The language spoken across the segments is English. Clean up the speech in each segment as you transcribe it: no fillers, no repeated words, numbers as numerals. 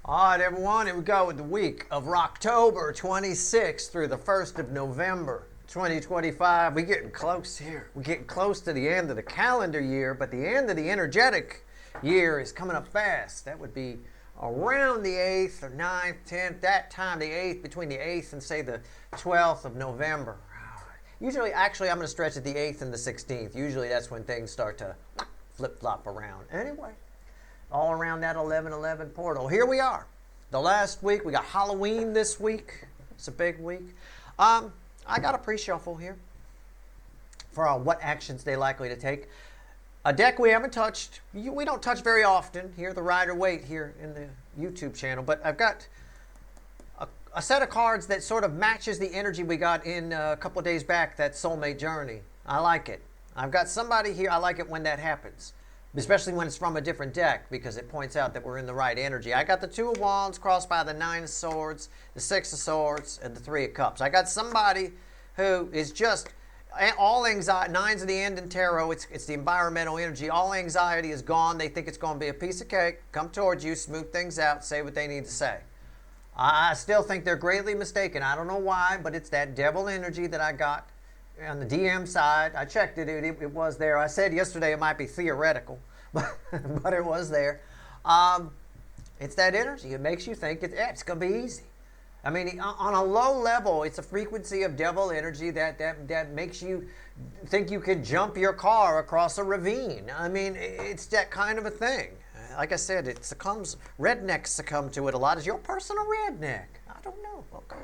All right, everyone, here we go with the week of October 26th through the 1st of November 2025. We're getting close here. We're getting close to the end of the calendar year, but the end of the energetic year is coming up fast. That would be around the 8th or 9th, 10th, that time, the 8th, between the 8th and, say, the 12th of November. Usually, actually, I'm going to stretch it the 8th and the 16th. Usually, that's when things start to flip-flop around. Anyway. All around that 11/11 portal. Here we are. The last week. We got Halloween this week. It's a big week. I got a pre-shuffle here for what actions they're likely to take. A deck we haven't touched. We don't touch very often here, the Rider Waite here in the YouTube channel. But I've got a set of cards that sort of matches the energy we got in a couple of days back, that Soulmate journey. I like it. I've got somebody here. I like it when that happens. Especially when it's from a different deck, because it points out that we're in the right energy. I got the 2 of Wands crossed by the 9 of Swords, the 6 of Swords, and the 3 of Cups. I got somebody who is just all anxiety. 9's at the end in tarot. It's the environmental energy. All anxiety is gone. They think it's going to be a piece of cake. Come towards you, smooth things out, say what they need to say. I still think they're greatly mistaken. I don't know why, but it's that devil energy that I got on the DM side. I checked it. It was there. I said yesterday it might be theoretical, but it was there. It's that energy. It makes you think it's going to be easy. I mean, on a low level, it's a frequency of devil energy that makes you think you could jump your car across a ravine. I mean, it's that kind of a thing. Like I said, rednecks succumb to it a lot. Is your person a redneck? I don't know. Okay.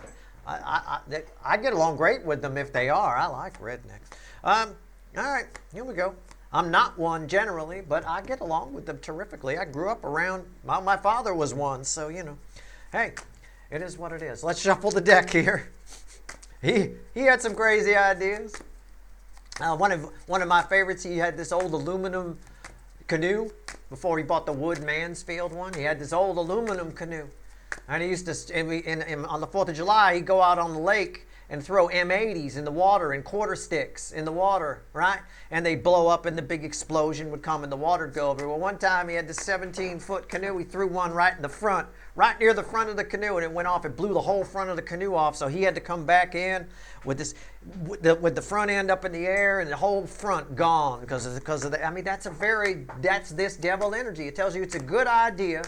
I get along great with them if they are. I like rednecks. All right, here we go. I'm not one generally, but I get along with them terrifically. I grew up around, my father was one, so, hey, it is what it is. Let's shuffle the deck here. He had some crazy ideas. One of my favorites, he had this old aluminum canoe before he bought the wood Mansfield one. He had this old aluminum canoe. And he used to, on the 4th of July, he'd go out on the lake and throw M80s in the water and quarter sticks in the water, right? And they'd blow up and the big explosion would come and the water would go over. Well, one time he had this 17-foot canoe. He threw one right in the front, right near the front of the canoe, and it went off. It blew the whole front of the canoe off. So he had to come back in with the front end up in the air and the whole front gone because of that. I mean, that's this devil energy. It tells you it's a good idea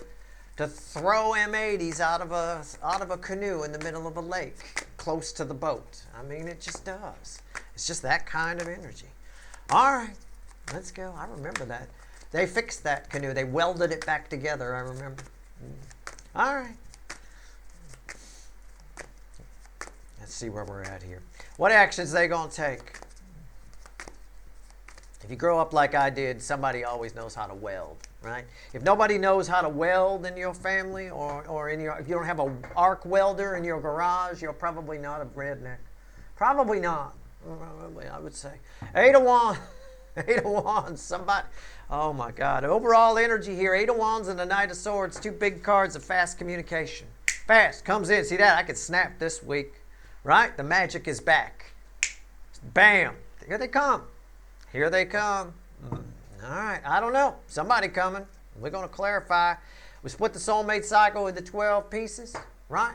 to throw M80s out of a canoe in the middle of a lake close to the boat. I mean, it just does. It's just that kind of energy. All right, let's go. I remember that. They fixed that canoe. They welded it back together, I remember. All right. Let's see where we're at here. What actions they going to take? If you grow up like I did, somebody always knows how to weld, right? If nobody knows how to weld in your family or if you don't have an arc welder in your garage, you're probably not a redneck. Probably not, I would say. 8 of Wands. 8 of Wands. Somebody. Oh, my God. Overall energy here. 8 of Wands and the Knight of Swords. 2 big cards of fast communication. Fast. Comes in. See that? I could snap this week, right? The magic is back. Bam. Here they come. Here they come. All right. I don't know. Somebody coming. We're going to clarify. We split the soulmate cycle into 12 pieces, right?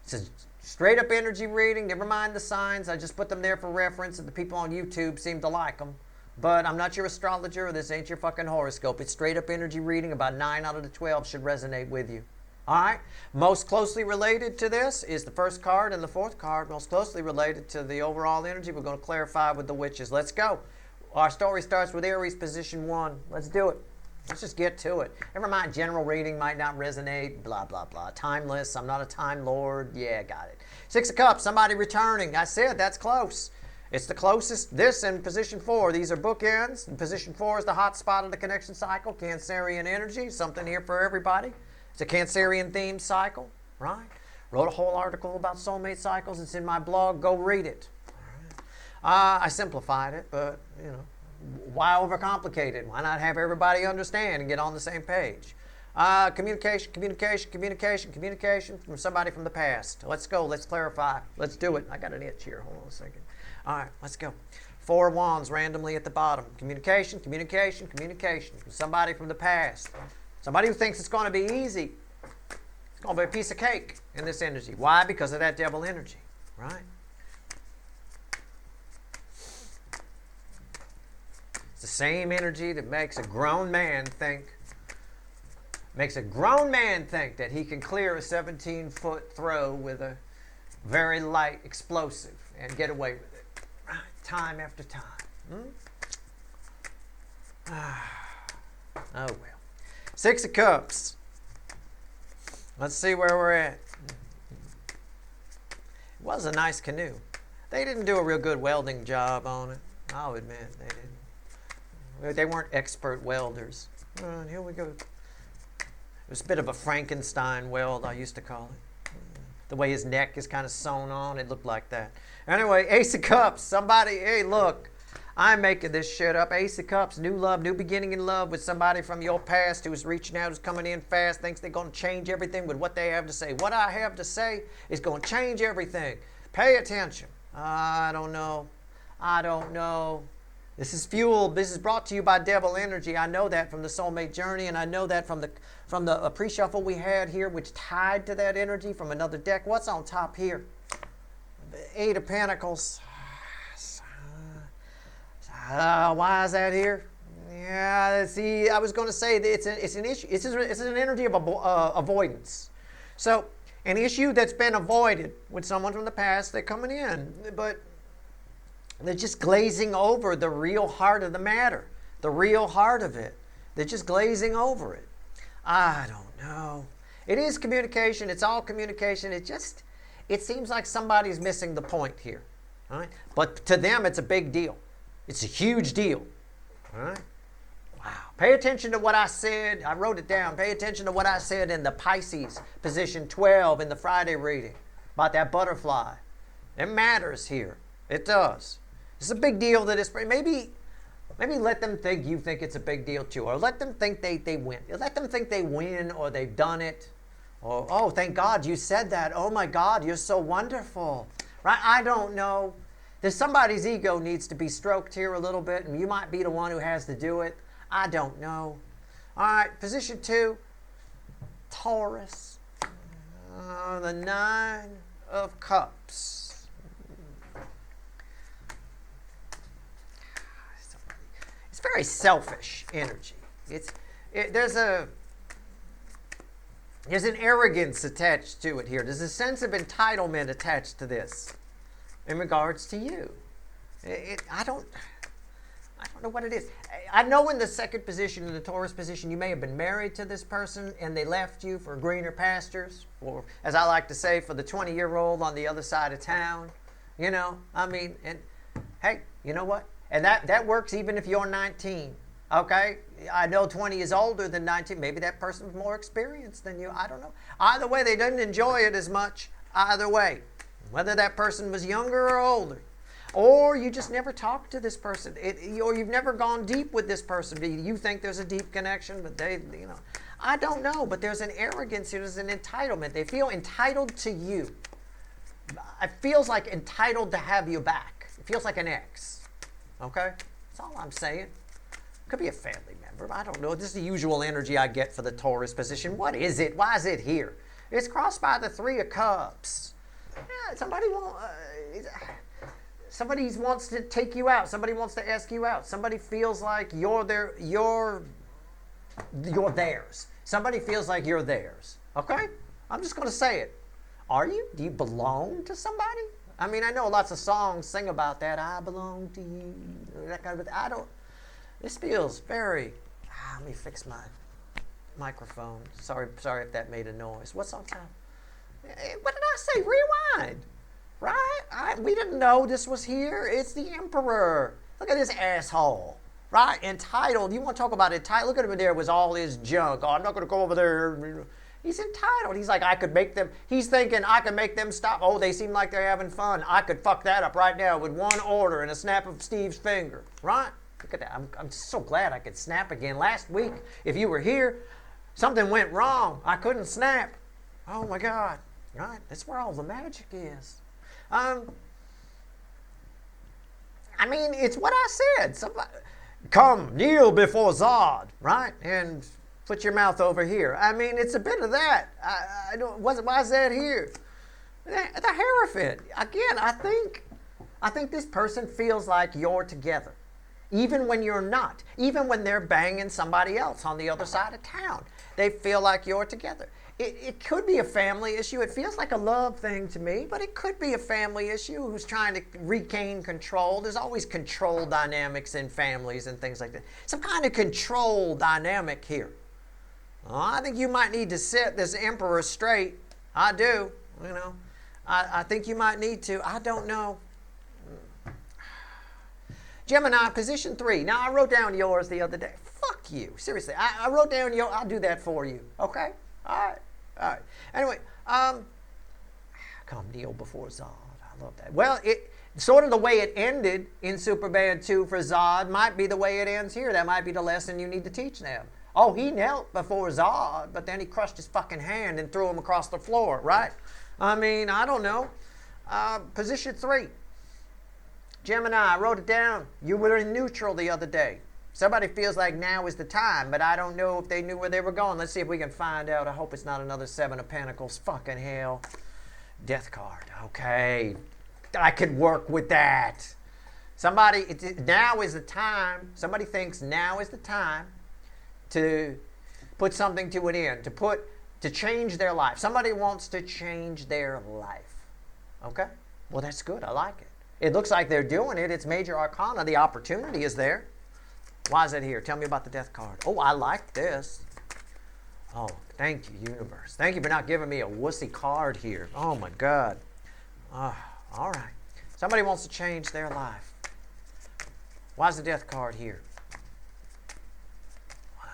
It's a straight up energy reading. Never mind the signs. I just put them there for reference, and the people on YouTube seem to like them. But I'm not your astrologer. This ain't your fucking horoscope. It's straight up energy reading. About 9 out of the 12 should resonate with you. All right. Most closely related to this is the first card and the 4th card. Most closely related to the overall energy. We're going to clarify with the witches. Let's go. Our story starts with Aries, position 1. Let's do it. Let's just get to it. Never mind, general reading might not resonate, blah, blah, blah. Timeless, I'm not a time lord. Yeah, got it. 6 of Cups, somebody returning. I said that's close. It's the closest. This and position 4. These are bookends. And position 4 is the hot spot of the connection cycle. Cancerian energy. Something here for everybody. It's a Cancerian themed cycle, right? Wrote a whole article about soulmate cycles. It's in my blog. Go read it. I simplified it, but, why overcomplicate it? Why not have everybody understand and get on the same page? Communication from somebody from the past. Let's go. Let's clarify. Let's do it. I got an itch here. Hold on a second. All right, let's go. 4 of Wands randomly at the bottom. Communication from somebody from the past. Somebody who thinks it's going to be easy. It's going to be a piece of cake in this energy. Why? Because of that devil energy, right? It's the same energy that makes a grown man think that he can clear a 17-foot throw with a very light explosive and get away with it. Right? Time after time. Oh well. 6 of Cups. Let's see where we're at. It was a nice canoe. They didn't do a real good welding job on it. I'll admit they didn't. They weren't expert welders. Here we go. It was a bit of a Frankenstein weld, I used to call it. The way his neck is kind of sewn on, it looked like that. Anyway, Ace of Cups. Somebody, hey, look, I'm making this shit up. Ace of Cups, new love, new beginning in love with somebody from your past who's reaching out, who's coming in fast, thinks they're going to change everything with what they have to say. What I have to say is going to change everything. Pay attention. I don't know. This is fueled. This is brought to you by Devil Energy. I know that from the Soulmate Journey, and I know that from the pre-shuffle we had here, which tied to that energy from another deck. What's on top here? The 8 of Pentacles. Why is that here? Yeah, see, I was going to say that it's an issue. It's an energy of avoidance. So, an issue that's been avoided with someone from the past, they're coming in, but they're just glazing over the real heart of the matter, the real heart of it. They're just glazing over it. I don't know. It is communication. It's all communication. It seems like somebody's missing the point here. All right? But to them, it's a big deal. It's a huge deal. All right? Wow. Pay attention to what I said. I wrote it down. Pay attention to what I said in the Pisces, position 12 in the Friday reading about that butterfly. It matters here. It does. It's a big deal that it's maybe let them think you think it's a big deal too, or let them think they win. Let them think they win or they've done it, or oh, thank God you said that. Oh my God, you're so wonderful, right? I don't know. There's somebody's ego needs to be stroked here a little bit, and you might be the one who has to do it. I don't know. All right, position 2, Taurus, the 9 of Cups. It's very selfish energy. There's an arrogance attached to it here. There's a sense of entitlement attached to this in regards to you. I don't know what it is. I know in the second position, in the Taurus position, you may have been married to this person and they left you for greener pastures, or as I like to say, for the 20-year-old on the other side of town. You know, I mean, and hey, you know what? And that works even if you're 19, okay? I know 20 is older than 19. Maybe that person's more experienced than you. I don't know. Either way, they didn't enjoy it as much. Either way, whether that person was younger or older. Or you just never talked to this person. Or you've never gone deep with this person. You think there's a deep connection, but they, you know. I don't know, but there's an arrogance here. There's an entitlement. They feel entitled to you. It feels like entitled to have you back. It feels like an ex. Okay? That's all I'm saying. Could be a family member. I don't know. This is the usual energy I get for the Taurus position. What is it? Why is it here? It's crossed by the 3 of Cups. Yeah, somebody wants to take you out. Somebody wants to ask you out. Somebody feels like you're theirs. Somebody feels like you're theirs. Okay? I'm just going to say it. Are you? Do you belong to somebody? I mean, I know lots of songs sing about that. I belong to you. That kind of. I don't. This feels very. Let me fix my microphone. Sorry if that made a noise. What's on top? What did I say? Rewind. Right? We didn't know this was here. It's the Emperor. Look at this asshole. Right? Entitled. You want to talk about entitled? Look at him there with all his junk. Oh, I'm not going to go over there. He's entitled. He's like, I could make them. He's thinking, I can make them stop. Oh, they seem like they're having fun. I could fuck that up right now with one order and a snap of Steve's finger. Right? Look at that. I'm so glad I could snap again. Last week, if you were here, something went wrong. I couldn't snap. Oh, my God. Right? That's where all the magic is. I mean, it's what I said. Somebody, come, kneel before Zod. Right? And Put your mouth over here. I mean, it's a bit of that. I don't. Why is that here? The Hierophant. Again, I think this person feels like you're together, even when you're not. Even when they're banging somebody else on the other side of town, they feel like you're together. It could be a family issue. It feels like a love thing to me, but it could be a family issue who's trying to regain control. There's always control dynamics in families and things like that. Some kind of control dynamic here. I think you might need to set this emperor straight. I do. You know, I think you might need to. I don't know. Gemini, position 3. Now, I wrote down yours the other day. Fuck you. Seriously. I wrote down yours. I'll do that for you. Okay? All right. All right. Anyway, come kneel before Zod. I love that. Well, it sort of the way it ended in Superbad 2 for Zod might be the way it ends here. That might be the lesson you need to teach them. Oh, he knelt before Zod, but then he crushed his fucking hand and threw him across the floor, right? I mean, I don't know. Position 3. Gemini, I wrote it down. You were in neutral the other day. Somebody feels like now is the time, but I don't know if they knew where they were going. Let's see if we can find out. I hope it's not another 7 of Pentacles. Fucking hell. Death card. Okay. I could work with that. Now is the time. Somebody thinks now is the time to put something to an end, to change their life. Somebody wants to change their life. Okay? Well, that's good. I like it. It looks like they're doing it. It's major arcana. The opportunity is there. Why is it here? Tell me about the death card. Oh, I like this. Oh, thank you, universe. Thank you for not giving me a wussy card here. Oh, my God. All right. Somebody wants to change their life. Why is the death card here? Wow.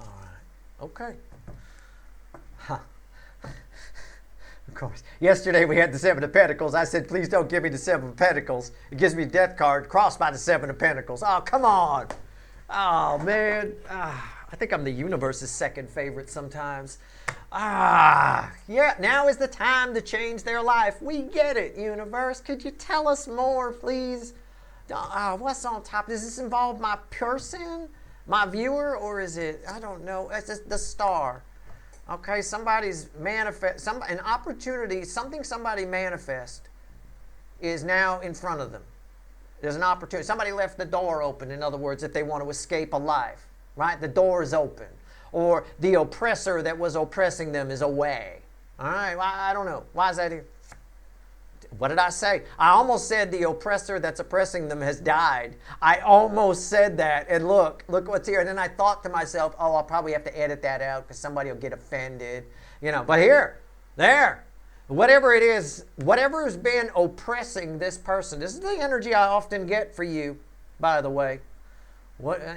All right. Okay. Huh. Of course. Yesterday we had the 7 of Pentacles. I said, please don't give me the 7 of Pentacles. It gives me a death card crossed by the 7 of Pentacles. Oh, come on. Oh, man. I think I'm the universe's second favorite sometimes. Yeah, now is the time to change their life. We get it, universe. Could you tell us more, please? What's on top? Does this involve my person, my viewer, or is it, I don't know, it's just the star. Okay, somebody's an opportunity, something somebody manifest is now in front of them. There's an opportunity. Somebody left the door open, in other words, if they want to escape a life, right? The door is open. Or the oppressor that was oppressing them is away. All right, well, I don't know. Why is that here? What did I say? I almost said the oppressor that's oppressing them has died. I almost said that. And look what's here. And then I thought to myself, oh, I'll probably have to edit that out because somebody will get offended. You know, but there, whatever it is, whatever has been oppressing this person, this is the energy I often get for you, by the way,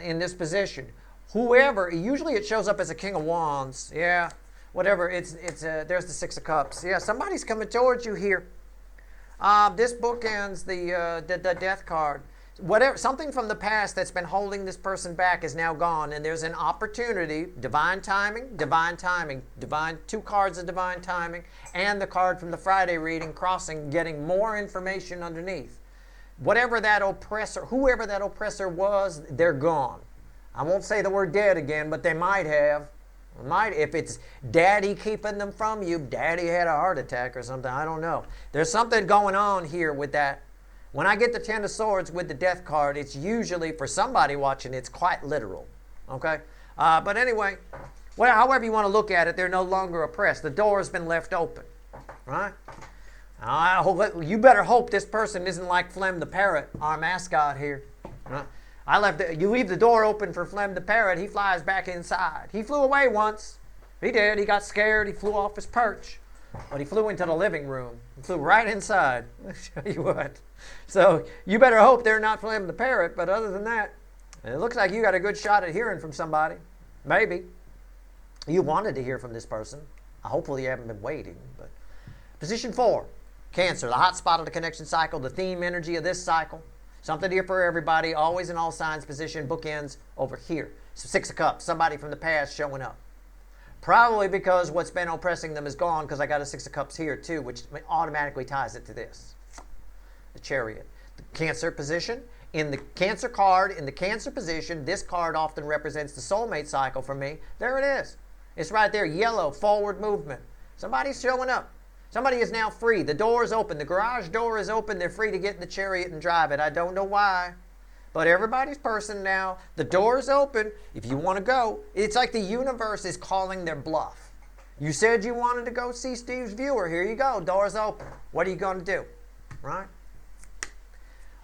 in this position. Whoever, usually it shows up as a King of Wands. Yeah, whatever. There's the 6 of Cups. Yeah, somebody's coming towards you here. This book ends the death card. Something from the past that's been holding this person back is now gone, and there's an opportunity. Divine timing, 2 cards of divine timing, and the card from the Friday reading crossing, getting more information underneath. Whoever that oppressor was, they're gone. I won't say the word dead again, but they might have. If it's daddy keeping them from you, daddy had a heart attack or something, I don't know. There's something going on here with that. When I get the 10 of Swords with the death card, it's usually, for somebody watching, it's quite literal. Okay? But anyway, well, however you want to look at it, they're no longer oppressed. The door has been left open. Right? You better hope this person isn't like Flem the Parrot, our mascot here. Right? You leave the door open for Flem the Parrot, he flies back inside. He flew away once. He did. He got scared. He flew off his perch. But he flew into the living room. He flew right inside. I'll tell you what. So you better hope they're not Flem the Parrot. But other than that, it looks like you got a good shot at hearing from somebody. Maybe. You wanted to hear from this person. Hopefully you haven't been waiting. But position 4, Cancer, the hot spot of the connection cycle, the theme energy of this cycle. Something here for everybody, always in all signs position, bookends over here. So 6 of Cups, somebody from the past showing up. Probably because what's been oppressing them is gone, because I got a 6 of Cups here too, which automatically ties it to this. The Chariot. The Cancer position in the Cancer card, in the Cancer position, this card often represents the soulmate cycle for me. There it is. It's right there, yellow, forward movement. Somebody's showing up. Somebody is now free. The door is open. The garage door is open. They're free to get in the chariot and drive it. I don't know why. But everybody's person now. The door is open. If you want to go, it's like the universe is calling their bluff. You said you wanted to go see Steve's viewer. Here you go. Door's open. What are you going to do? Right?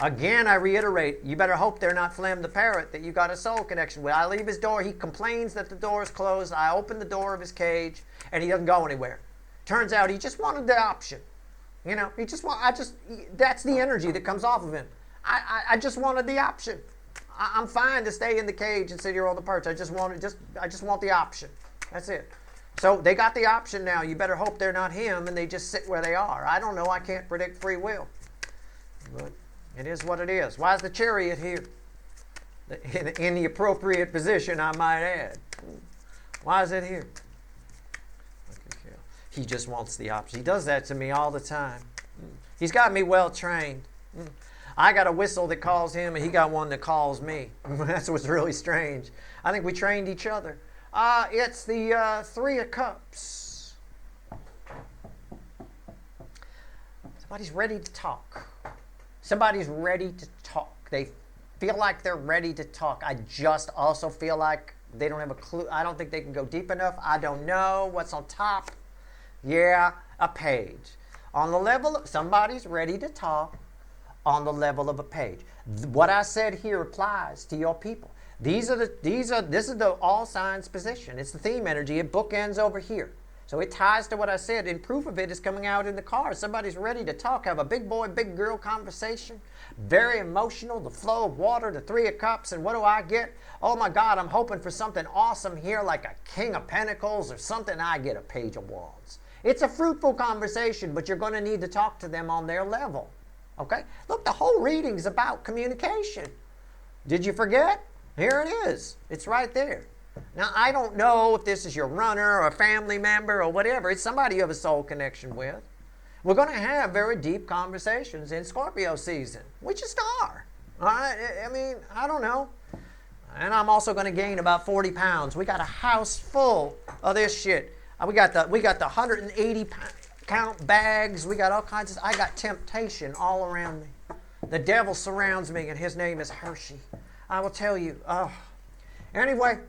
Again, I reiterate, you better hope they're not Flem the parrot that you got a soul connection with. I leave his door. He complains that the door is closed. I open the door of his cage, and he doesn't go anywhere. Turns out he just wanted the option. You know, that's the energy that comes off of him. I just wanted the option. I'm fine to stay in the cage and sit here on the perch. I just want the option. That's it. So they got the option now. You better hope they're not him and they just sit where they are. I don't know. I can't predict free will. But it is what it is. Why is the chariot here? In the appropriate position, I might add. Why is it here? He just wants the option. He does that to me all the time. He's got me well trained. I got a whistle that calls him, and he got one that calls me. That's what's really strange. I think we trained each other. It's the Three of Cups. Somebody's ready to talk. Somebody's ready to talk. They feel like they're ready to talk. I just also feel like they don't have a clue. I don't think they can go deep enough. I don't know what's on top. Yeah, a page. On the level of somebody's ready to talk on the level of a page. What I said here applies to your people. This is the all signs position. It's the theme energy. It bookends over here. So it ties to what I said, and proof of it is coming out in the car. Somebody's ready to talk, have a big boy, big girl conversation. Very emotional, the flow of water, the Three of Cups, and what do I get? Oh my God, I'm hoping for something awesome here, like a King of Pentacles or something. I get a Page of Wands. It's a fruitful conversation, but you're going to need to talk to them on their level. Okay? Look, the whole reading's about communication. Did you forget? Here it is. It's right there. Now, I don't know if this is your runner or a family member or whatever. It's somebody you have a soul connection with. We're going to have very deep conversations in Scorpio season. We just are. All right? I mean, I don't know. And I'm also going to gain about 40 pounds. We got a house full of this shit. We got the 180 count bags. We got all kinds of... I got temptation all around me. The devil surrounds me, and his name is Hershey. I will tell you. Anyway,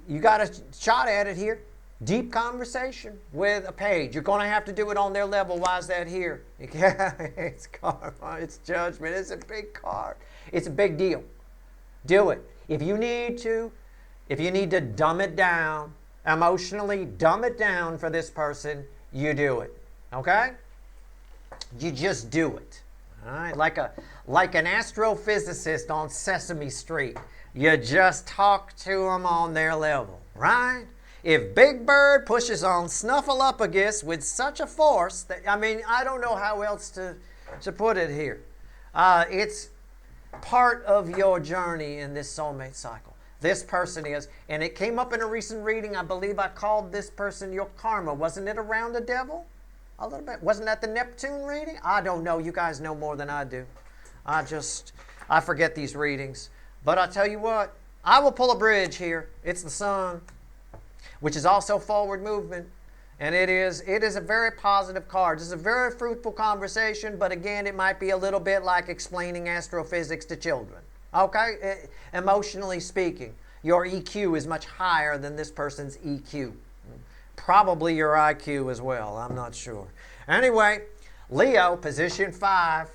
you got a shot at it here. Deep conversation with a page. You're going to have to do it on their level. Why is that here? It's karma. It's judgment. It's a big card. It's a big deal. Do it. If you need to dumb it down, emotionally dumb it down for this person, you do it. Okay? You just do it. All right? Like an astrophysicist on Sesame Street. You just talk to them on their level, right? If Big Bird pushes on Snuffleupagus with such a force that, I mean, I don't know how else to put it here. It's part of your journey in this soulmate cycle. This person is, and it came up in a recent reading. I believe I called this person your karma. Wasn't it around the devil? A little bit. Wasn't that the Neptune reading? I don't know. You guys know more than I do. I forget these readings. But I'll tell you what, I will pull a bridge here. It's the sun, which is also forward movement. And it is a very positive card. It's a very fruitful conversation, but again, it might be a little bit like explaining astrophysics to children. Okay? Emotionally speaking, your EQ is much higher than this person's EQ. Probably your IQ as well. I'm not sure. Anyway, Leo, position 5.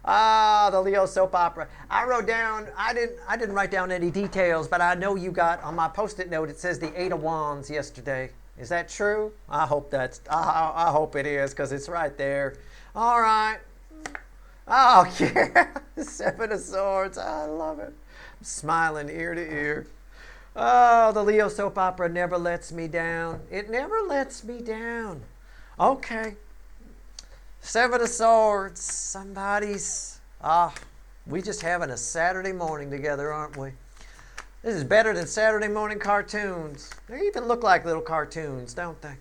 The Leo soap opera. I wrote down, I didn't write down any details, but I know you got, on my Post-it note, it says the 8 of Wands yesterday. Is that true? I hope I hope it is, because it's right there. All right. Oh, yeah. 7 of Swords. I love it. I'm smiling ear to ear. Oh, the Leo soap opera never lets me down. It never lets me down. Okay. 7 of Swords. Somebody's... we just having a Saturday morning together, aren't we? This is better than Saturday morning cartoons. They even look like little cartoons, don't they?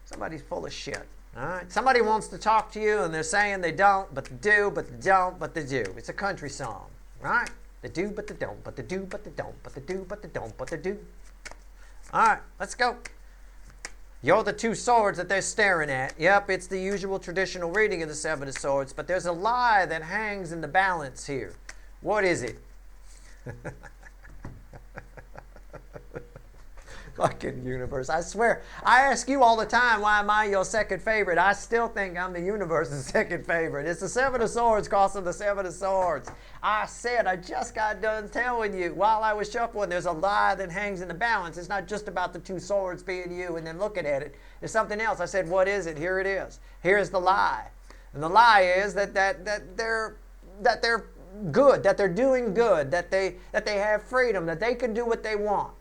Somebody's full of shit. All right. Somebody wants to talk to you and they're saying they don't, but they do, but they don't, but they do. It's a country song, right? They do, but they don't, but they do, but they don't, but they do, but they don't, but they do. All right, let's go. You're the two swords that they're staring at. Yep, it's the usual traditional reading of the Seven of Swords, but there's a lie that hangs in the balance here. What is it? Fucking universe. I swear, I ask you all the time, why am I your second favorite? I still think I'm the universe's second favorite. It's the Seven of Swords costing the Seven of Swords. I just got done telling you while I was shuffling, there's a lie that hangs in the balance. It's not just about the two swords being you and then looking at it. There's something else. I said, what is it? Here it is. Here's the lie. And the lie is that they're good, that they're doing good, that they have freedom, that they can do what they want,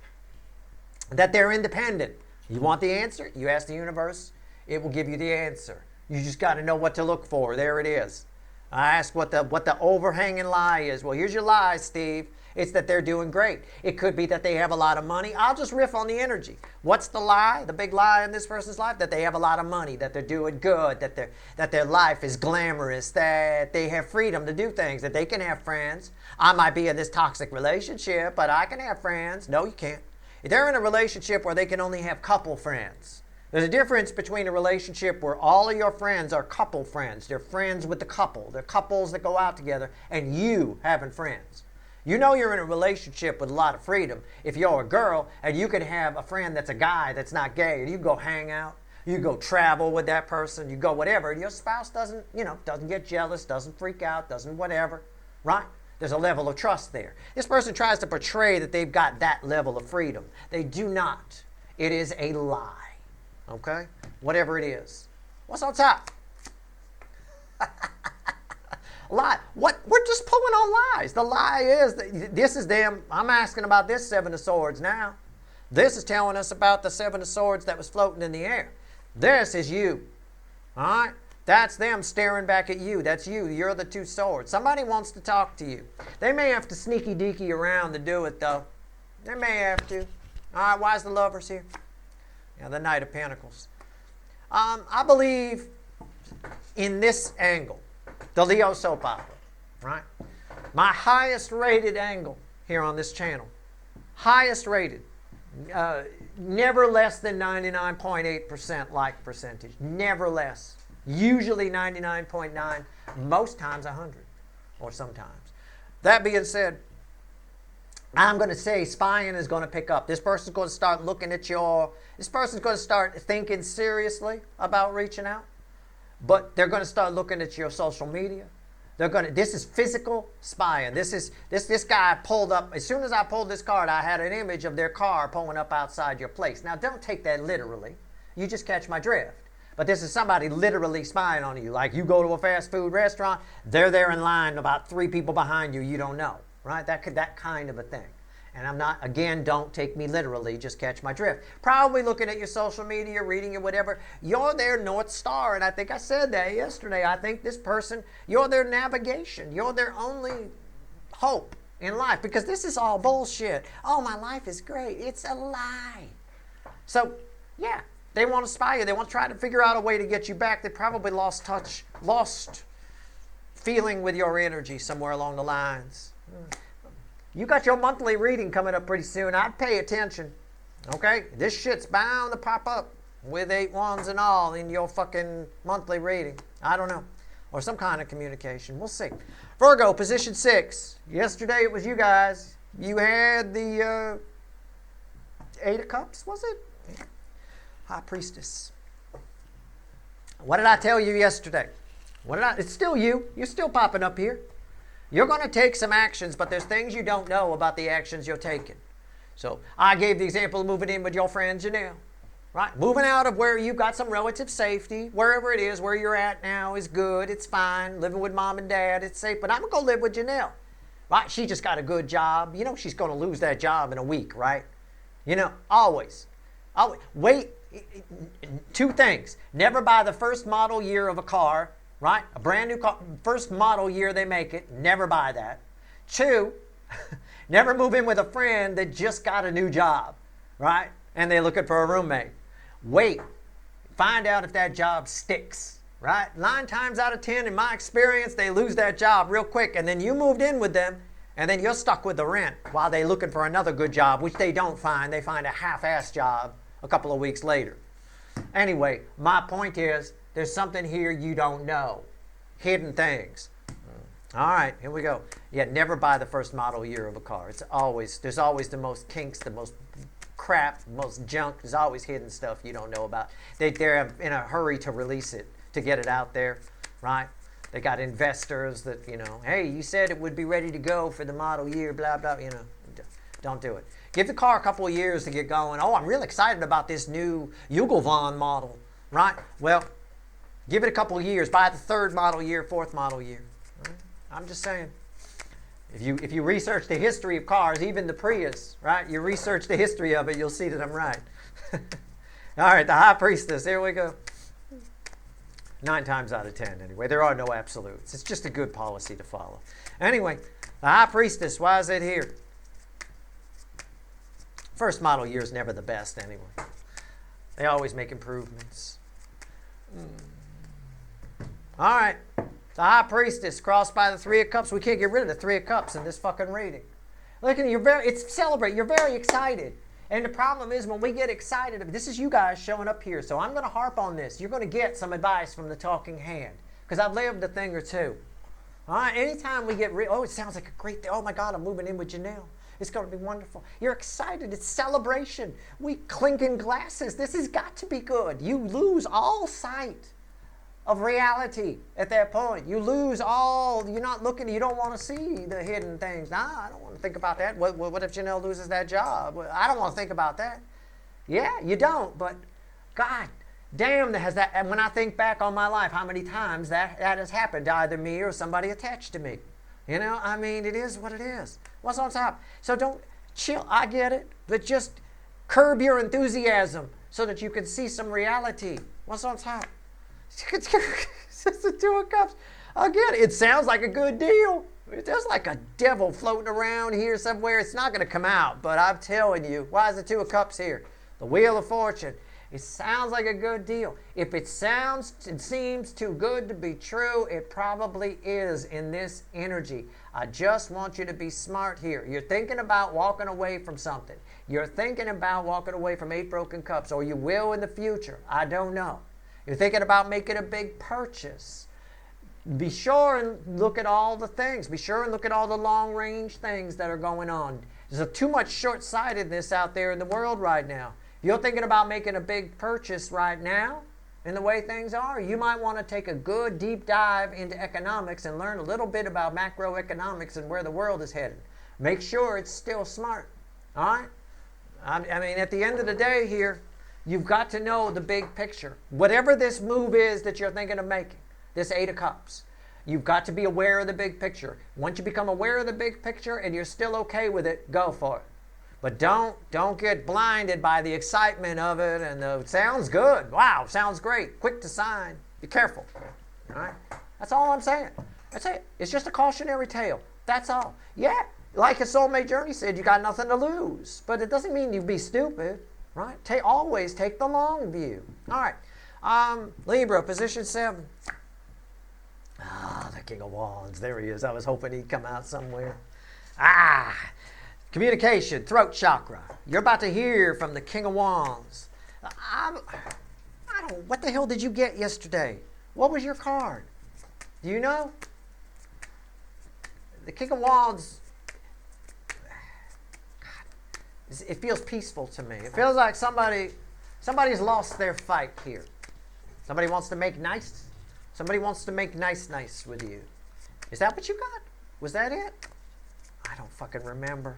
that they're independent. You want the answer? You ask the universe, it will give you the answer. You just got to know what to look for. There it is. I asked what the overhanging lie is. Well, here's your lie, Steve. It's that they're doing great. It could be that they have a lot of money. I'll just riff on the energy. What's the lie? The big lie in this person's life? That they have a lot of money, that they're doing good, that their life is glamorous, that they have freedom to do things, that they can have friends. I might be in this toxic relationship, but I can have friends. No, you can't. They're in a relationship where they can only have couple friends. There's a difference between a relationship where all of your friends are couple friends. They're friends with the couple. They're couples that go out together, and you having friends. You know you're in a relationship with a lot of freedom if you're a girl and you can have a friend that's a guy that's not gay, and you go hang out, you go travel with that person, you go whatever, and your spouse doesn't get jealous, doesn't freak out, doesn't whatever, right? There's a level of trust there. This person tries to portray that they've got that level of freedom. They do not. It is a lie. Okay? Whatever it is. What's on top? Lie. What? We're just pulling on lies. The lie is that this is them. I'm asking about this Seven of Swords now. This is telling us about the Seven of Swords that was floating in the air. This is you. All right? That's them staring back at you. That's you. You're the two swords. Somebody wants to talk to you. They may have to sneaky deaky around to do it, though. They may have to. All right, why is the Lovers here? Yeah, the Knight of Pentacles. I believe in this angle, the Leo soap opera, right? My highest rated angle here on this channel. Highest rated. Never less than 99.8% like percentage. Never less. Usually 99.9, most times 100, or sometimes. That being said, I'm going to say spying is going to pick up. This person's going to start looking at this person's going to start thinking seriously about reaching out, but they're going to start looking at your social media. This is physical spying. This guy pulled up, as soon as I pulled this card, I had an image of their car pulling up outside your place. Now, don't take that literally. You just catch my drift. But this is somebody literally spying on you. Like you go to a fast food restaurant, they're there in line, about 3 people behind you, you don't know, right? That kind of a thing. And I'm not, again, don't take me literally, just catch my drift. Probably looking at your social media, reading it, whatever. You're their North Star, and I think I said that yesterday. I think this person, you're their navigation. You're their only hope in life, because this is all bullshit. Oh, my life is great. It's a lie. So, yeah. They want to spy you. They want to try to figure out a way to get you back. They probably lost touch, lost feeling with your energy somewhere along the lines. You got your monthly reading coming up pretty soon. I'd pay attention. Okay? This shit's bound to pop up with 8 wands and all in your fucking monthly reading. I don't know. Or some kind of communication. We'll see. Virgo, position 6. Yesterday it was you guys. You had the 8 of Cups, was it? High Priestess. What did I tell you yesterday? It's still you. You're still popping up here. You're going to take some actions, but there's things you don't know about the actions you're taking. So I gave the example of moving in with your friend Janelle. Right? Moving out of where you've got some relative safety, wherever it is, where you're at now is good, it's fine. Living with mom and dad, it's safe. But I'm going to go live with Janelle. Right? She just got a good job. You know she's going to lose that job in a week, right? You know, always. Wait. 2 things. Never buy the first model year of a car, right? A brand new car, first model year they make it. Never buy that. 2, never move in with a friend that just got a new job, right? And they're looking for a roommate. Wait. Find out if that job sticks, right? 9 times out of 10, in my experience, they lose that job real quick. And then you moved in with them, and then you're stuck with the rent while they're looking for another good job, which they don't find. They find a half-ass job a couple of weeks later. Anyway, my point is, there's something here you don't know. Hidden things. All right, here we go. Yeah, never buy the first model year of a car. There's always the most kinks, the most crap, the most junk. There's always hidden stuff you don't know about. They're in a hurry to release it, to get it out there, right? They got investors that, hey, you said it would be ready to go for the model year, blah, blah, Don't do it. Give the car a couple of years to get going. Oh, I'm really excited about this new Jugelvon model, right? Well, give it a couple of years. Buy the 3rd model year, 4th model year. Right? I'm just saying. If you research the history of cars, even the Prius, right? You research the history of it, you'll see that I'm right. All right, the High Priestess. Here we go. 9 times out of 10, anyway. There are no absolutes. It's just a good policy to follow. Anyway, the High Priestess. Why is it here? First model year is never the best, anyway. They always make improvements. All right. The High Priestess crossed by the 3 of Cups. We can't get rid of the 3 of Cups in this fucking reading. Look at it's celebrate. You're very excited. And the problem is when we get excited, this is you guys showing up here. So I'm going to harp on this. You're going to get some advice from the talking hand. Because I've lived a thing or two. All right. Anytime we get it sounds like a great thing. Oh my God, I'm moving in with Janelle. It's going to be wonderful. You're excited. It's celebration. We clinking glasses. This has got to be good. You lose all sight of reality at that point. You lose you're not looking, you don't want to see the hidden things. Nah, I don't want to think about that. What if Janelle loses that job? I don't want to think about that. Yeah, you don't, but God damn, and when I think back on my life, how many times that has happened to either me or somebody attached to me. It is what it is. What's on top? So don't chill, I get it, but just curb your enthusiasm so that you can see some reality. What's on top? It's the 2 of Cups. Again, it sounds like a good deal. There's like a devil floating around here somewhere. It's not going to come out, but I'm telling you, why is the 2 of Cups here? The Wheel of Fortune. It sounds like a good deal. If it seems too good to be true, it probably is in this energy. I just want you to be smart here. You're thinking about walking away from something. You're thinking about walking away from 8 broken cups, or you will in the future. I don't know. You're thinking about making a big purchase. Be sure and look at all the things. Be sure and look at all the long-range things that are going on. There's too much short-sightedness out there in the world right now. If you're thinking about making a big purchase right now, in the way things are, you might want to take a good deep dive into economics and learn a little bit about macroeconomics and where the world is headed. Make sure it's still smart. All right? At the end of the day here, you've got to know the big picture. Whatever this move is that you're thinking of making, this 8 of Cups, you've got to be aware of the big picture. Once you become aware of the big picture and you're still okay with it, go for it. But don't get blinded by the excitement of it and it sounds good. Wow, sounds great. Quick to sign. Be careful. All right? That's all I'm saying. That's it. It's just a cautionary tale. That's all. Yeah, like a Soulmate Journey said, you got nothing to lose. But it doesn't mean you be stupid. Right? Always take the long view. All right. Libra, position 7. The King of Wands. There he is. I was hoping he'd come out somewhere. Communication, throat chakra. You're about to hear from the King of Wands. What the hell did you get yesterday? What was your card? Do you know? The King of Wands, it feels peaceful to me. It feels like somebody's lost their fight here. Somebody wants to make nice. Somebody wants to make nice with you. Is that what you got? Was that it? I don't fucking remember.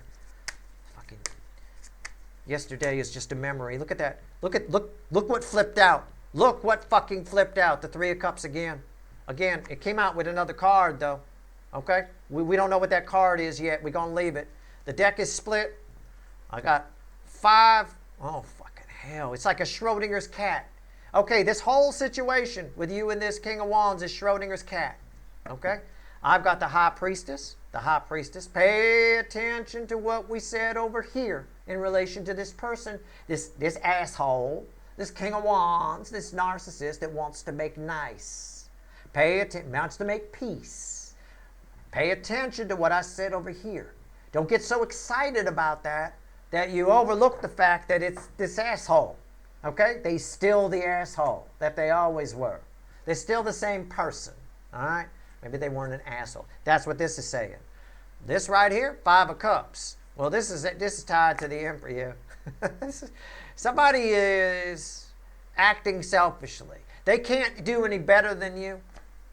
Yesterday is just a memory. Look at that. Look what flipped out. Look what fucking flipped out. The 3 of Cups again. Again, it came out with another card though. Okay? We don't know what that card is yet. We're going to leave it. The deck is split. I got 5. Oh, fucking hell. It's like a Schrodinger's cat. Okay, this whole situation with you and this King of Wands is Schrodinger's cat. Okay? I've got the High Priestess. The High Priestess. Pay attention to what we said over here in relation to this person, this asshole this King of Wands, this narcissist that wants to make nice. Wants to make peace. Pay attention to what I said over here. Don't get so excited about that you overlook the fact that it's this asshole. Okay? They're still the asshole that they always were. They're still the same person. All right? Maybe they weren't an asshole. That's what this is saying. This right here, 5 of Cups. Well, this is tied to the Emperor. Yeah. Somebody is acting selfishly. They can't do any better than you,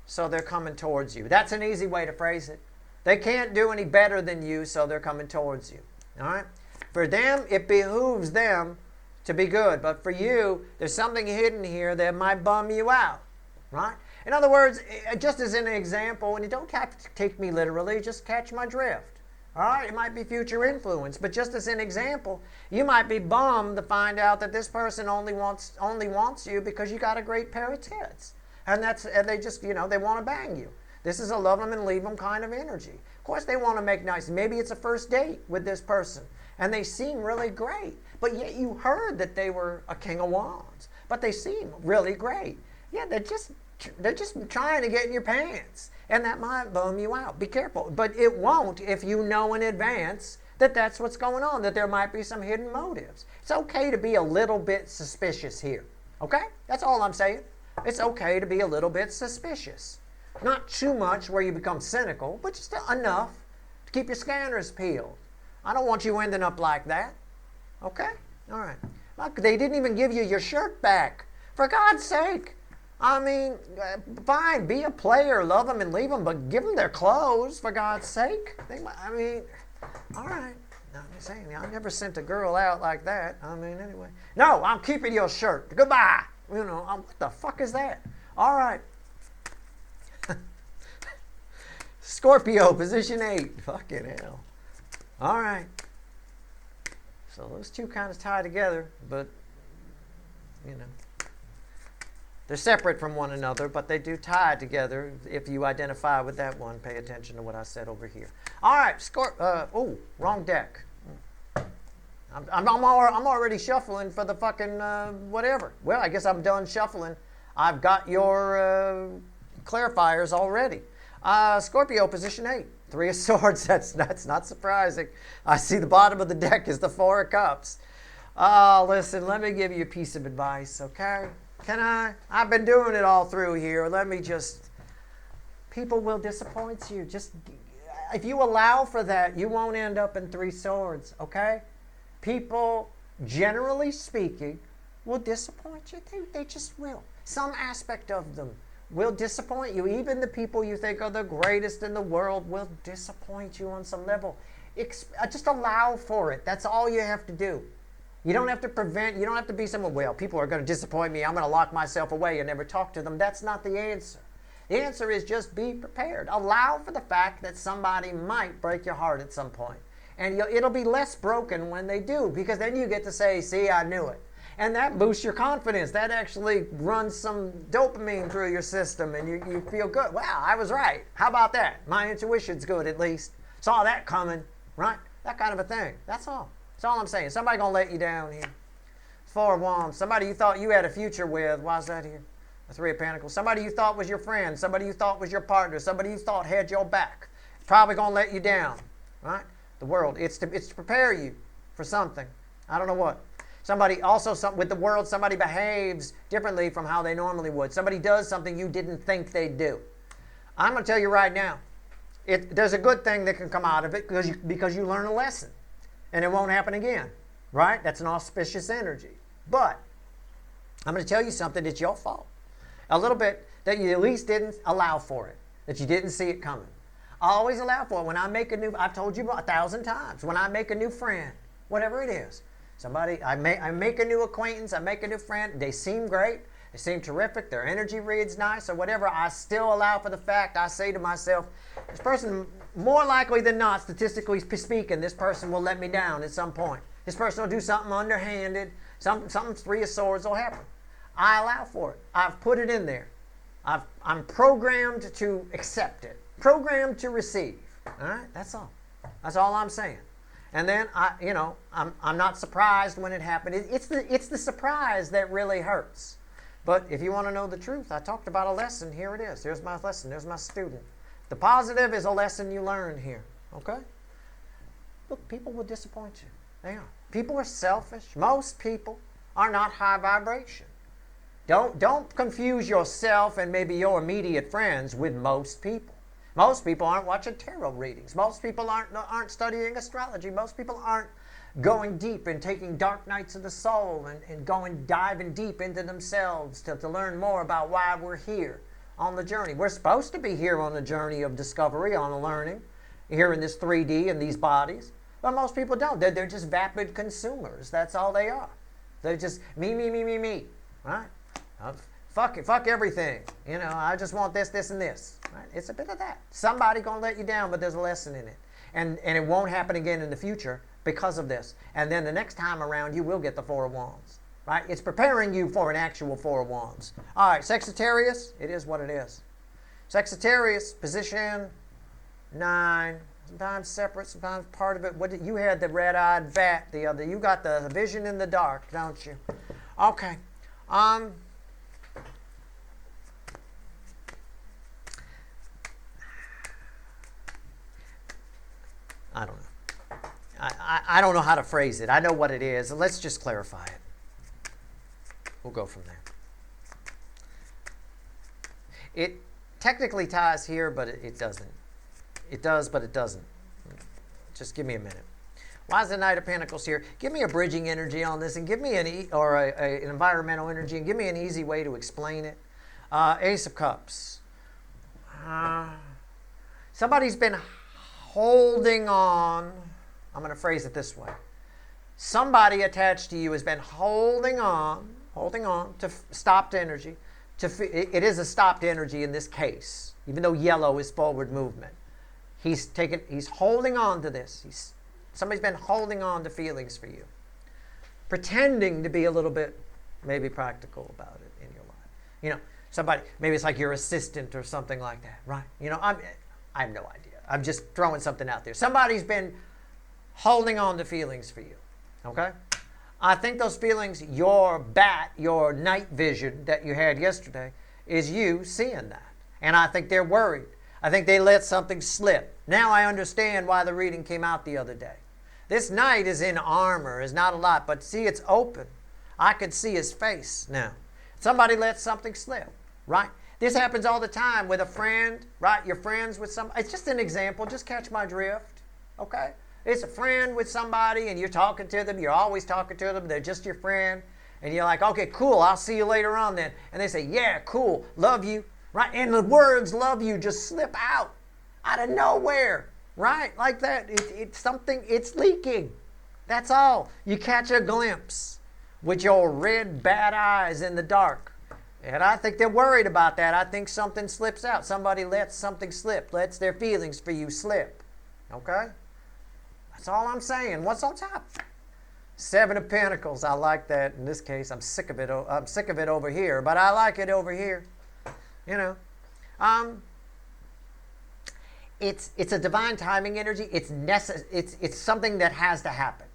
so they're coming towards you. That's an easy way to phrase it. They can't do any better than you, so they're coming towards you. All right? For them, it behooves them to be good. But for you, there's something hidden here that might bum you out. Right? In other words, just as an example, and you don't have to take me literally, just catch my drift. All right? It might be future influence, but just as an example, you might be bummed to find out that this person only wants you because you got a great pair of tits. And they just, they want to bang you. This is a love them and leave them kind of energy. Of course, they want to make nice. Maybe it's a first date with this person, and they seem really great. But yet you heard that they were a King of Wands, but they seem really great. Yeah, they're just trying to get in your pants, and that might bum you out. Be careful. But it won't if you know in advance that that's what's going on, that there might be some hidden motives. It's okay to be a little bit suspicious here. Okay? That's all I'm saying. It's okay to be a little bit suspicious. Not too much where you become cynical, but just enough to keep your scanners peeled. I don't want you ending up like that. Okay? All right. Look, they didn't even give you your shirt back. For God's sake. I mean, fine, be a player, love them and leave them, but give them their clothes, for God's sake. All right. I'm just saying, I never sent a girl out like that. Anyway. No, I'm keeping your shirt. Goodbye. What the fuck is that? All right. Scorpio, position 8. Fucking hell. All right. So those two kind of tie together, but, they're separate from one another, but they do tie together. If you identify with that one, pay attention to what I said over here. All right, wrong deck. I'm already shuffling for the fucking whatever. Well, I guess I'm done shuffling. I've got your clarifiers already. Scorpio, position 8. 3 of Swords. That's not surprising. I see the bottom of the deck is the 4 of Cups. Listen, let me give you a piece of advice, okay? Can I? I've been doing it all through here. People will disappoint you. If you allow for that, you won't end up in 3 swords, okay? People, generally speaking, will disappoint you. They just will. Some aspect of them will disappoint you. Even the people you think are the greatest in the world will disappoint you on some level. Just allow for it. That's all you have to do. You don't have to be someone, well, people are going to disappoint me. I'm going to lock myself away and never talk to them. That's not the answer. The answer is just be prepared. Allow for the fact that somebody might break your heart at some point. And it'll be less broken when they do, because then you get to say, see, I knew it. And that boosts your confidence. That actually runs some dopamine through your system, and you feel good. Wow, I was right. How about that? My intuition's good, at least. Saw that coming, right? That kind of a thing. That's all. That's all I'm saying. Somebody going to let you down here. 4 of Wands. Somebody you thought you had a future with. Why is that here? The 3 of Pentacles. Somebody you thought was your friend. Somebody you thought was your partner. Somebody you thought had your back. Probably going to let you down, right? The world. It's to prepare you for something. I don't know what. With the world, somebody behaves differently from how they normally would. Somebody does something you didn't think they'd do. I'm going to tell you right now, there's a good thing that can come out of it because you learn a lesson. And it won't happen again, right? That's an auspicious energy. But I'm going to tell you something that's your fault. A little bit that you at least didn't allow for it, that you didn't see it coming. Always allow for it. When I make I've told you 1,000 times, when I make a new friend, whatever it is, I make a new acquaintance, I make a new friend, they seem great, they seem terrific, their energy reads nice or whatever, I still allow for the fact, I say to myself, this person, more likely than not, statistically speaking, this person will let me down at some point. This person will do something underhanded, something 3 of Swords will happen. I allow for it. I've put it in there. I'm programmed to accept it, programmed to receive. All right, that's all. That's all I'm saying. And then I'm not surprised when it happened. It's the surprise that really hurts. But if you want to know the truth, I talked about a lesson. Here it is. There's my lesson. There's my student. The positive is a lesson you learn here. Okay? Look, people will disappoint you. They are. People are selfish. Most people are not high vibration. Don't confuse yourself and maybe your immediate friends with most people. Most people aren't watching tarot readings. Most people aren't studying astrology. Most people aren't going deep and taking dark nights of the soul and diving deep into themselves to learn more about why we're here on the journey. We're supposed to be here on a journey of discovery, on a learning, here in this 3D in these bodies. But most people don't. They're just vapid consumers. That's all they are. They're just me. Right? Fuck everything. I just want this, and this. Right? It's a bit of that. Somebody gonna let you down, but there's a lesson in it. And it won't happen again in the future because of this. And then the next time around, you will get the Four of Wands. Right? It's preparing you for an actual Four of Wands. All right, Sagittarius, it is what it is. Sagittarius, position 9. Sometimes separate, sometimes part of it. You had the red-eyed bat the other. You got the vision in the dark, don't you? Okay. I don't know. I don't know how to phrase it. I know what it is. Let's just clarify it. We'll go from there. It technically ties here, but it doesn't. It does, but it doesn't. Just give me a minute. Why is the Knight of Pentacles here? Give me a bridging energy on this, and give me an environmental energy, and give me an easy way to explain it. Ace of Cups. Somebody's been holding on. I'm going to phrase it this way. Somebody attached to you has been holding on to stopped energy. It is a stopped energy in this case, even though yellow is forward movement. He's holding on to this. Somebody's been holding on to feelings for you, pretending to be a little bit maybe practical about it in your life. Somebody, maybe it's like your assistant or something like that, right? I have no idea. I'm just throwing something out there. Somebody's been holding on to feelings for you, okay? I think those feelings, your night vision that you had yesterday, is you seeing that. And I think they're worried. I think they let something slip. Now I understand why the reading came out the other day. This knight is in armor, is not a lot, but see, it's open. I could see his face now. Somebody let something slip, right? This happens all the time with a friend, right? You're friends with somebody. It's just an example. Just catch my drift, okay? It's a friend with somebody, and you're talking to them. You're always talking to them. They're just your friend. And you're like, okay, cool. I'll see you later on then. And they say, yeah, cool. Love you. Right? And the words love you just slip out of nowhere. Right? Like that. It's something, it's leaking. That's all. You catch a glimpse with your red bad eyes in the dark. And I think they're worried about that. I think something slips out. Somebody lets something slip, lets their feelings for you slip. Okay? That's all I'm saying. What's on top? 7 of Pentacles. I like that. In this case, I'm sick of it. I'm sick of it over here, but I like it over here. It's a divine timing energy. It's something that has to happen.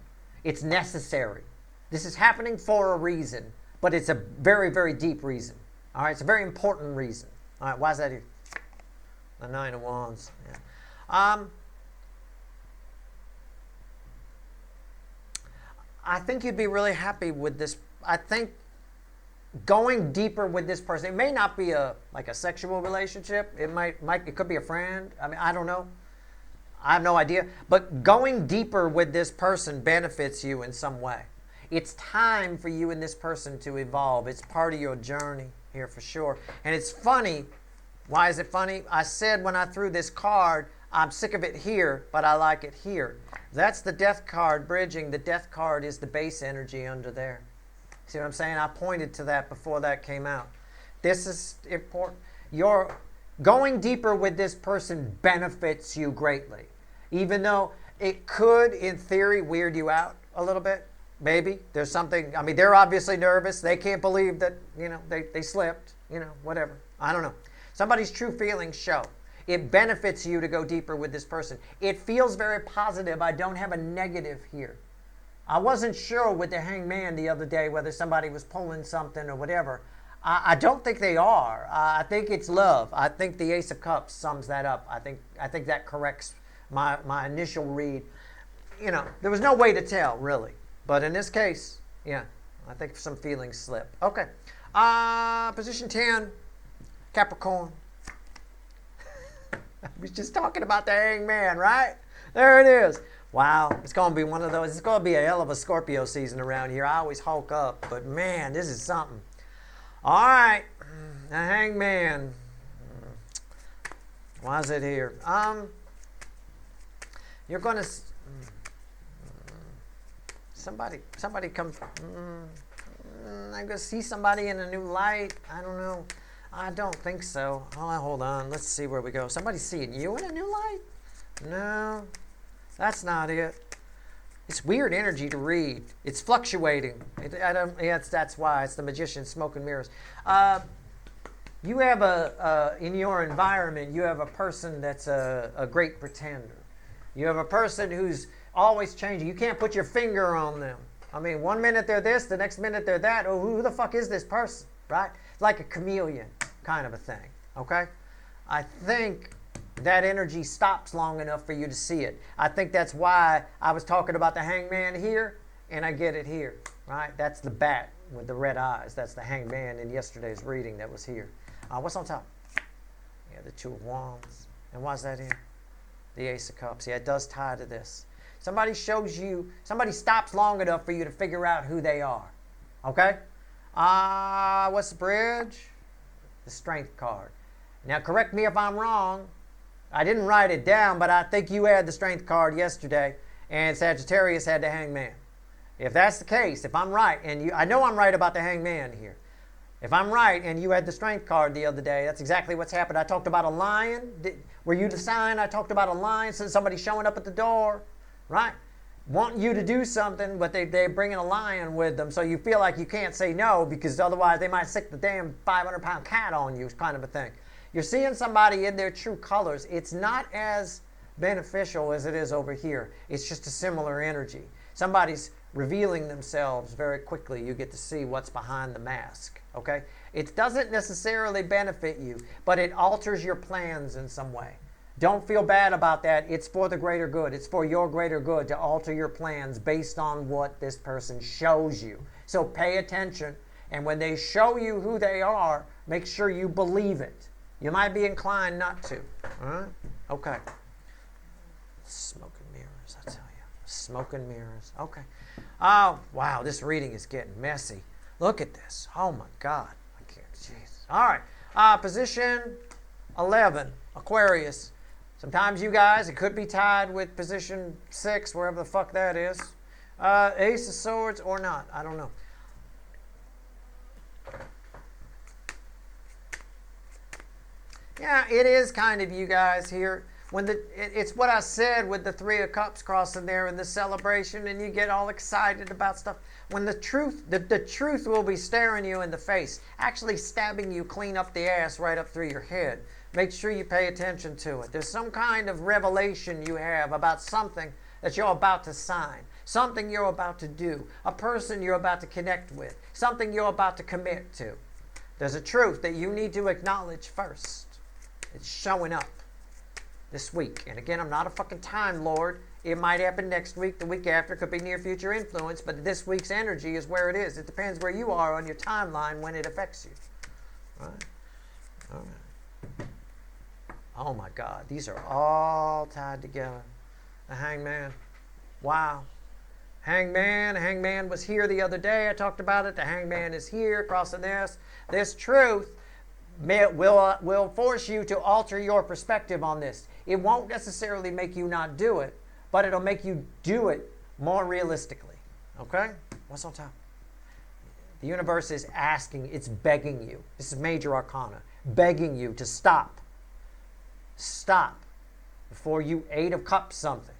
It's necessary. This is happening for a reason, but it's a very, very deep reason. All right, it's a very important reason. All right, why is that here? The 9 of Wands. Yeah. I think you'd be really happy with this. I think going deeper with this person, it may not be like a sexual relationship. It could be a friend. I mean, I don't know. I have no idea. But going deeper with this person benefits you in some way. It's time for you and this person to evolve. It's part of your journey here for sure. And it's funny. Why is it funny? I said when I threw this card, I'm sick of it here, but I like it here. That's the death card bridging. The death card is the base energy under there. See what I'm saying? I pointed to that before that came out. This is important. Your going deeper with this person benefits you greatly. Even though it could, in theory, weird you out a little bit. Maybe. There's something, I mean, they're obviously nervous. They can't believe that, they slipped, whatever. I don't know. Somebody's true feelings show. It benefits you to go deeper with this person. It feels very positive. I don't have a negative here. I wasn't sure with the Hangman the other day whether somebody was pulling something or whatever. I don't think they are. I think it's love. I think the Ace of Cups sums that up. I think that corrects my initial read. You know, there was no way to tell, really. But in this case, yeah, I think some feelings slip. Okay. Position 10, Capricorn. I was just talking about the Hangman, right? There it is. Wow, it's going to be one of those. It's going to be a hell of a Scorpio season around here. I always hulk up, but man, this is something. All right, the Hangman. Why is it here? You're going to... Somebody comes... I'm going to see somebody in a new light. I don't know. I don't think so. Oh, hold on. Let's see where we go. Somebody's seeing you in a new light? No, that's not it. It's weird energy to read. It's fluctuating. That's why. It's the magician, smoke and mirrors. You have in your environment, you have a person that's a great pretender. You have a person who's always changing. You can't put your finger on them. I mean, one minute they're this, the next minute they're that. Oh, who the fuck is this person, right? It's like a chameleon kind of a thing, okay? I think that energy stops long enough for you to see it. I think that's why I was talking about the Hangman here, and I get it here, right? That's the bat with the red eyes. That's the Hangman in yesterday's reading that was here. What's on top? Yeah, the Two of Wands. And why's that in? The Ace of Cups. Yeah, it does tie to this. Somebody shows you, somebody stops long enough for you to figure out who they are. Okay? What's the bridge? The Strength card. Now, correct me if I'm wrong. I didn't write it down, but I think you had the Strength card yesterday, and Sagittarius had the Hangman. If that's the case, if I'm right, and I know I'm right about the Hangman here. If I'm right, and you had the Strength card the other day, that's exactly what's happened. I talked about a lion. Were you the sign? I talked about a lion, so somebody showing up at the door. Right? Want you to do something, but they're bringing a lion with them, so you feel like you can't say no because otherwise they might sick the damn 500-pound cat on you, kind of a thing. You're seeing somebody in their true colors. It's not as beneficial as it is over here. It's just a similar energy. Somebody's revealing themselves very quickly. You get to see what's behind the mask. Okay? It doesn't necessarily benefit you, but it alters your plans in some way. Don't feel bad about that. It's for the greater good. It's for your greater good to alter your plans based on what this person shows you. So pay attention. And when they show you who they are, make sure you believe it. You might be inclined not to. All right? Okay. Smoke and mirrors, I tell you. Smoke and mirrors. Okay. Oh, wow. This reading is getting messy. Look at this. Oh, my God. I can't. Jeez. All right. Position 11, Aquarius. Sometimes you guys, it could be tied with position 6, wherever the fuck that is. Ace of Swords or not. I don't know. Yeah, it is kind of you guys here. It's what I said with the Three of Cups crossing there in the celebration, and you get all excited about stuff. When the truth will be staring you in the face, actually stabbing you clean up the ass right up through your head. Make sure you pay attention to it. There's some kind of revelation you have about something that you're about to sign, something you're about to do, a person you're about to connect with, something you're about to commit to. There's a truth that you need to acknowledge first. It's showing up this week. And again, I'm not a fucking time lord. It might happen next week, the week after, could be near future influence, but this week's energy is where it is. It depends where you are on your timeline when it affects you. All right? All right. Oh my God, these are all tied together. The Hangman. Wow. Hangman was here the other day. I talked about it. The Hangman is here, crossing this. This truth will force you to alter your perspective on this. It won't necessarily make you not do it, but it'll make you do it more realistically. Okay? What's on top? The universe is asking, it's begging you. This is major arcana. Begging you to stop. Stop before you 8 of Cups something.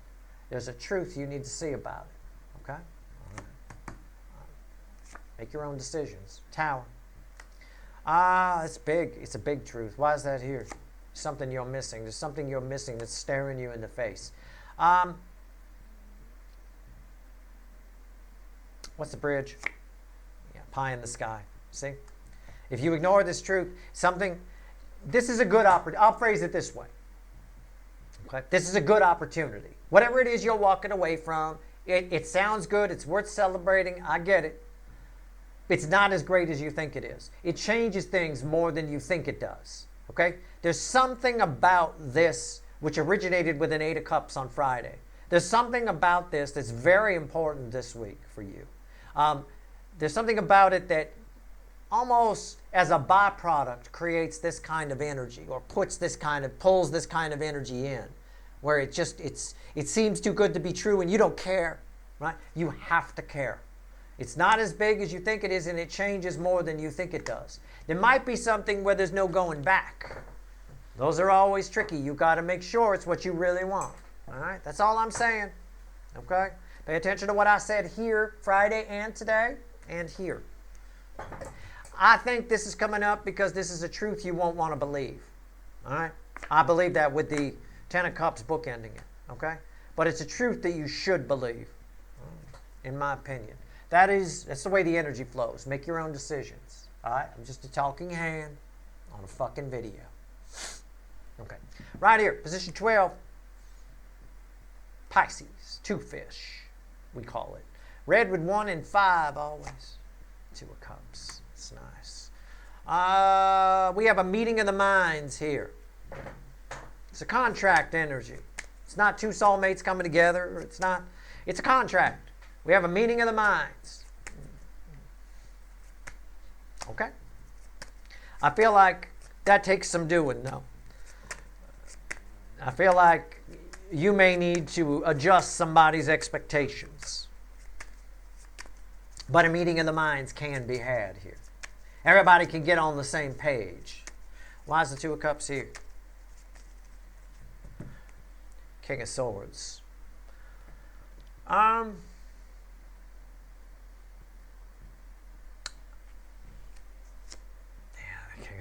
There's a truth you need to see about it. Okay? All right. Make your own decisions. Tower. It's big. It's a big truth. Why is that here? something you're missing. There's something you're missing that's staring you in the face. What's the bridge? Yeah, pie in the sky. See? If you ignore this truth, this is a good opportunity. I'll phrase it this way. Okay? This is a good opportunity. Whatever it is you're walking away from, it sounds good. It's worth celebrating. I get it. It's not as great as you think it is. It changes things more than you think it does. Okay? There's something about this which originated with an 8 of Cups on Friday. There's something about this that's very important this week for you. There's something about it that almost as a byproduct creates this kind of energy, or pulls this kind of energy in, where it seems too good to be true and you don't care, right? You have to care. It's not as big as you think it is, and it changes more than you think it does. There might be something where there's no going back. Those are always tricky. You've got to make sure it's what you really want. All right? That's all I'm saying. Okay? Pay attention to what I said here Friday and today and here. I think this is coming up because this is a truth you won't want to believe. All right? I believe that with the 10 of Cups bookending it. Okay? But it's a truth that you should believe, in my opinion. That's the way the energy flows. Make your own decisions. All right? I'm just a talking hand on a fucking video. Okay. Right here, position 12. Pisces, 2 fish, we call it. Red with 1 and 5 always. 2 of Cups. It's nice. We have a meeting of the minds here. It's a contract energy. It's not 2 soulmates coming together. It's a contract. We have a meeting of the minds. Okay? I feel like that takes some doing, though. I feel like you may need to adjust somebody's expectations. But a meeting of the minds can be had here. Everybody can get on the same page. Why is the 2 of Cups here? King of Swords.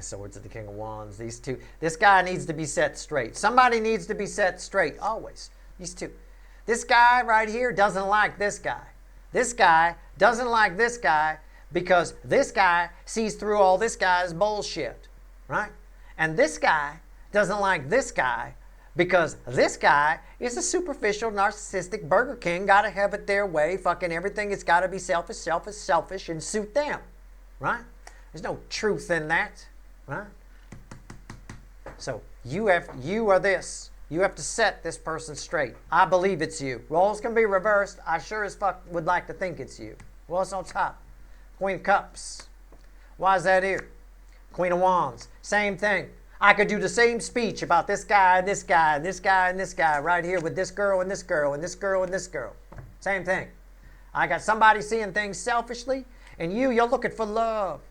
Swords and the King of Wands. These two. This guy needs to be set straight. Somebody needs to be set straight. Always. These two. This guy right here doesn't like this guy. This guy doesn't like this guy because this guy sees through all this guy's bullshit. Right? And this guy doesn't like this guy because this guy is a superficial, narcissistic Burger King. Gotta have it their way. Fucking everything has got to be selfish, and suit them. Right? There's no truth in that. Right? So you are this. You have to set this person straight. I believe it's you. Roles can be reversed. I sure as fuck would like to think it's you. What's on top? Queen of Cups. Why is that here? Queen of Wands. Same thing. I could do the same speech about this guy and this guy and this guy and this guy right here with this girl and this girl and this girl and this girl. Same thing. I got somebody seeing things selfishly, and you're looking for love.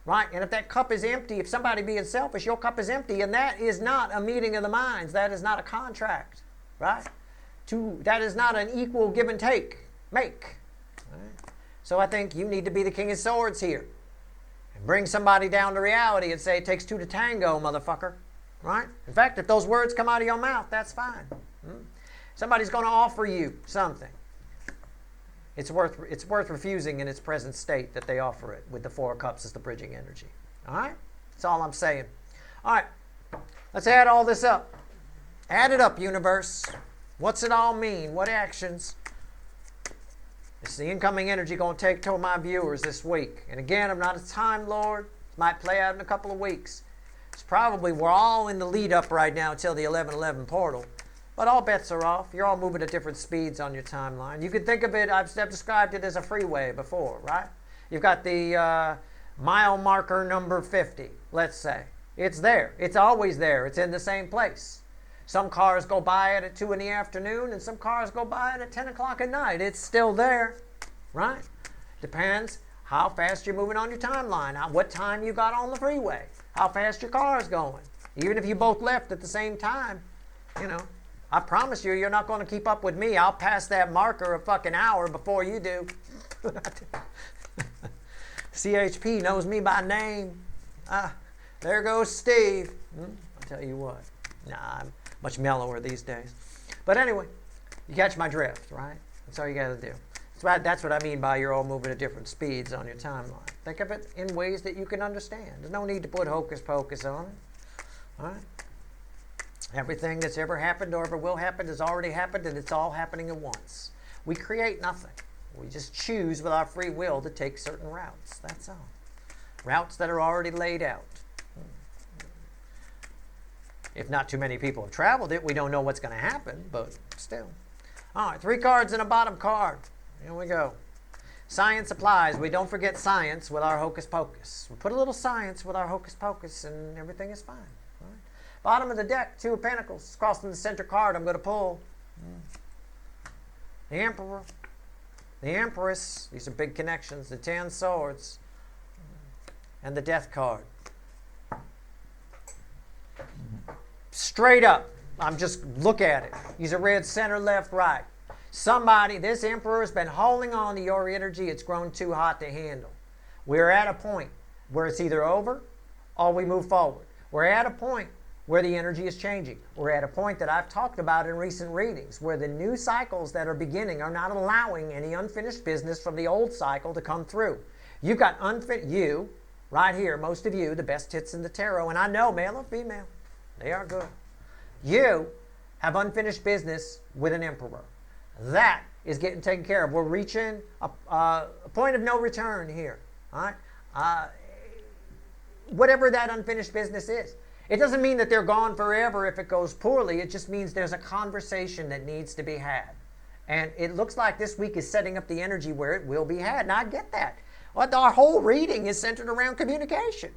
Right? And if that cup is empty, if somebody being selfish, your cup is empty, and that is not a meeting of the minds. That is not a contract. Right? That is not an equal give and take. Make. Right? So I think you need to be the King of Swords here. And bring somebody down to reality and say, it takes 2 to tango, motherfucker. Right? In fact, if those words come out of your mouth, that's fine. Somebody's going to offer you something. It's worth refusing in its present state that they offer it with the 4 of Cups as the bridging energy. All right? That's all I'm saying. All right. Let's add all this up. Add it up, universe. What's it all mean? What actions is the incoming energy going to take to my viewers this week? And again, I'm not a time lord. It might play out in a couple of weeks. We're all in the lead up right now until the 11/11 portal. But all bets are off. You're all moving at different speeds on your timeline. You can think of it, I've described it as a freeway before, right? You've got the mile marker number 50, let's say. It's there. It's always there. It's in the same place. Some cars go by it at 2 in the afternoon, and some cars go by it at 10 o'clock at night. It's still there, right? Depends how fast you're moving on your timeline, what time you got on the freeway, how fast your car's going. Even if you both left at the same time, I promise you're not going to keep up with me. I'll pass that marker a fucking hour before you do. CHP knows me by name. There goes Steve. I'll tell you what. Nah, I'm much mellower these days. But anyway, you catch my drift, right? That's all you got to do. That's what I mean by you're all moving at different speeds on your timeline. Think of it in ways that you can understand. There's no need to put hocus pocus on it. All right? Everything that's ever happened or ever will happen has already happened, and it's all happening at once. We create nothing. We just choose with our free will to take certain routes. That's all. Routes that are already laid out. If not too many people have traveled it, we don't know what's going to happen, but still. All right, 3 cards and a bottom card. Here we go. Science applies. We don't forget science with our hocus pocus. We put a little science with our hocus pocus, and everything is fine. All right. Bottom of the deck, 2 of Pentacles. Crossing the center card, I'm going to pull. The Emperor. The Empress. These are big connections. The 10 Swords. And the Death card. Straight up. Look at it. These are red, center, left, right. Somebody, this Emperor has been holding on to your energy. It's grown too hot to handle. We're at a point where it's either over or we move forward. We're at a point where the energy is changing. We're at a point that I've talked about in recent readings where the new cycles that are beginning are not allowing any unfinished business from the old cycle to come through. You've got you, right here, most of you, the best hits in the tarot, and I know male or female, they are good. You have unfinished business with an Emperor. That is getting taken care of. We're reaching a point of no return here. All right? Whatever that unfinished business is. It doesn't mean that they're gone forever if it goes poorly. It just means there's a conversation that needs to be had. And it looks like this week is setting up the energy where it will be had. And I get that. Well, our whole reading is centered around communication.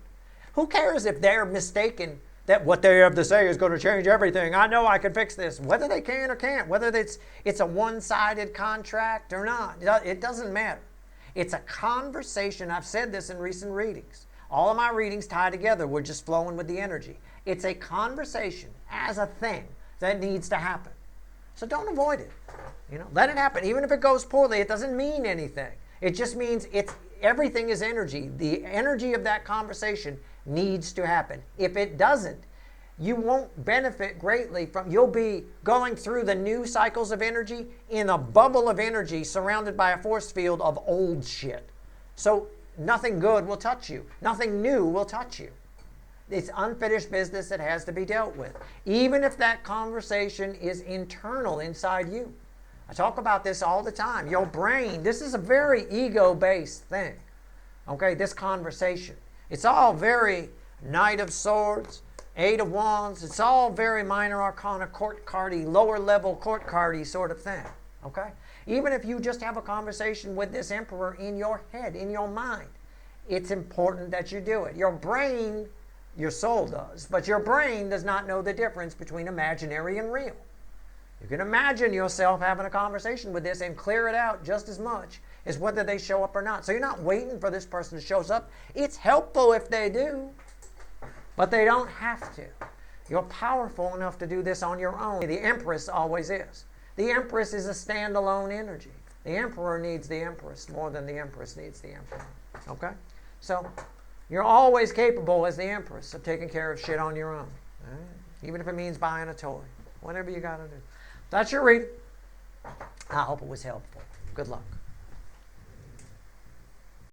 Who cares if they're mistaken that what they have to say is going to change everything? I know I can fix this. Whether they can or can't, whether it's a one-sided contract or not, it doesn't matter. It's a conversation. I've said this in recent readings. All of my readings tie together. We're just flowing with the energy. It's a conversation as a thing that needs to happen. So don't avoid it. Let it happen. Even if it goes poorly, it doesn't mean anything. It just means everything is energy. The energy of that conversation needs to happen. If it doesn't, you won't benefit greatly you'll be going through the new cycles of energy in a bubble of energy surrounded by a force field of old shit. So nothing good will touch you. Nothing new will touch you. It's unfinished business that has to be dealt with. Even if that conversation is internal inside you. I talk about this all the time. Your brain, this is a very ego-based thing. Okay, this conversation. It's all very Knight of Swords, 8 of Wands. It's all very minor arcana, court cardy, lower level court cardy sort of thing. Okay? Even if you just have a conversation with this Emperor in your head, in your mind, it's important that you do it. Your brain, your soul does, but your brain does not know the difference between imaginary and real. You can imagine yourself having a conversation with this and clear it out just as much as whether they show up or not. So you're not waiting for this person to show up. It's helpful if they do, but they don't have to. You're powerful enough to do this on your own. The Empress always is. The Empress is a standalone energy. The Emperor needs the Empress more than the Empress needs the Emperor. Okay? So you're always capable as the Empress of taking care of shit on your own. Right? Even if it means buying a toy. Whatever you got to do. That's your reading. I hope it was helpful. Good luck.